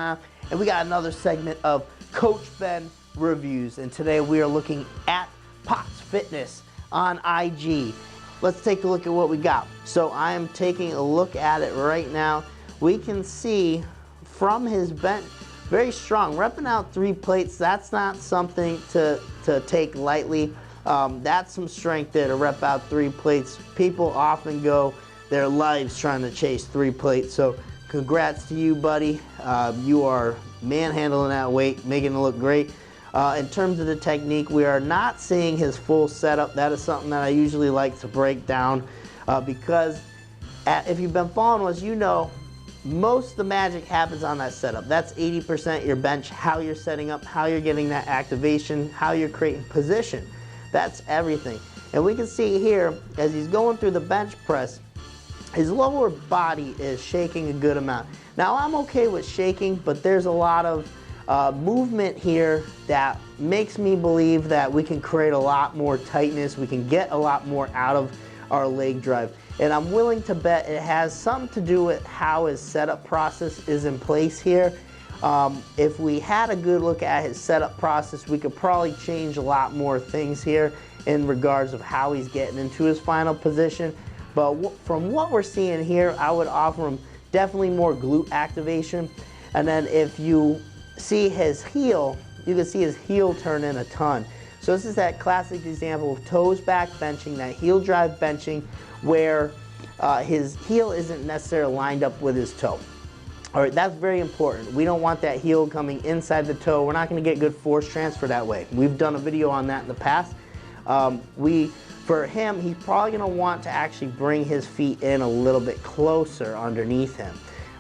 time, and we got another segment of Coach Ben Reviews, and today we are looking at Potts Fitness on IG. Let's take a look at what we got. So I am taking a look at it right now. We can see from his bench, very strong, repping out 3 plates. That's not something to take lightly. That's some strength there to rep out 3 plates. People often go their lives trying to chase 3 plates. So congrats to you, buddy. You are manhandling that weight, making it look great. In terms of the technique, we are not seeing his full setup. That is something that I usually like to break down because if you've been following us, you know most of the magic happens on that setup. That's 80% your bench, how you're setting up, how you're getting that activation, how you're creating position. That's everything. And we can see here, as he's going through the bench press, his lower body is shaking a good amount. Now, I'm okay with shaking, but there's a lot of movement here that makes me believe that we can create a lot more tightness. We can get a lot more out of our leg drive. And I'm willing to bet it has something to do with how his setup process is in place here. If we had a good look at his setup process, we could probably change a lot more things here in regards of how he's getting into his final position. But from what we're seeing here, I would offer him definitely more glute activation. And then if you see his heel, you can see his heel turn in a ton. So this is that classic example of toes back benching, that heel drive benching, where his heel isn't necessarily lined up with his toe. All right, that's very important. We don't want that heel coming inside the toe. We're not going to get good force transfer that way. We've done a video on that in the past. For him, he's probably going to want to actually bring his feet in a little bit closer underneath him,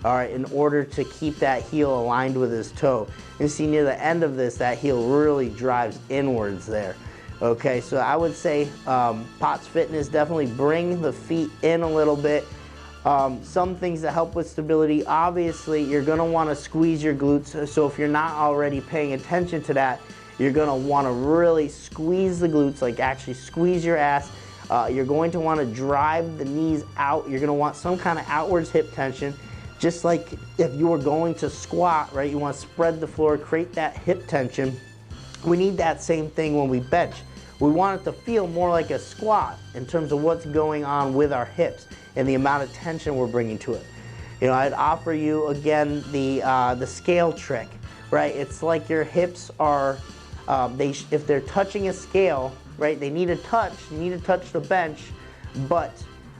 all right, in order to keep that heel aligned with his toe. You see near the end of this, that heel really drives inwards there. Okay, so I would say Potts Fitness, definitely bring the feet in a little bit. Some things that help with stability, obviously you're going to want to squeeze your glutes. So if you're not already paying attention to that, you're going to want to really squeeze the glutes, like actually squeeze your ass. You're going to want to drive the knees out. You're going to want some kind of outwards hip tension. Just like if you were going to squat, right? You want to spread the floor, create that hip tension. We need that same thing when we bench. We want it to feel more like a squat in terms of what's going on with our hips and the amount of tension we're bringing to it. You know, I'd offer you again the scale trick, right? It's like your hips are, if they're touching a scale, right? They need to touch. You need to touch the bench, but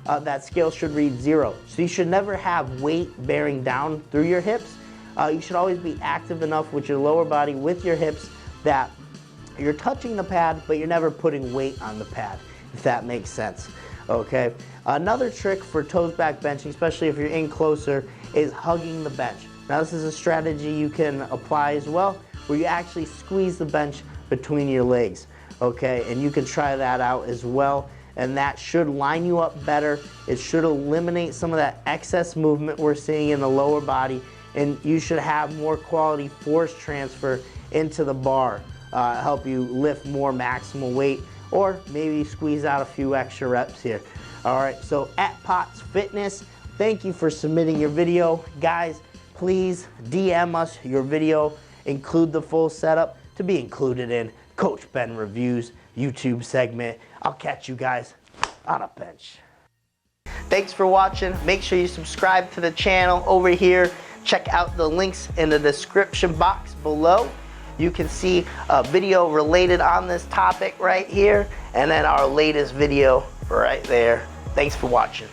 that scale should read 0. So you should never have weight bearing down through your hips. You should always be active enough with your lower body, with your hips, that you're touching the pad, but you're never putting weight on the pad, if that makes sense. Okay. Another trick for toes back benching, especially if you're in closer, is hugging the bench. Now this is a strategy you can apply as well, where you actually squeeze the bench between your legs. Okay, and you can try that out as well. And that should line you up better. It should eliminate some of that excess movement we're seeing in the lower body, and you should have more quality force transfer into the bar, help you lift more maximal weight, or maybe squeeze out a few extra reps here. All right, so at Potts Fitness, thank you for submitting your video. Guys, please DM us your video, include the full setup to be included in Coach Ben Reviews YouTube segment. I'll catch you guys on a bench. Thanks for watching. Make sure you subscribe to the channel over here. Check out the links in the description box below. You can see a video related on this topic right here, and then our latest video right there. Thanks for watching.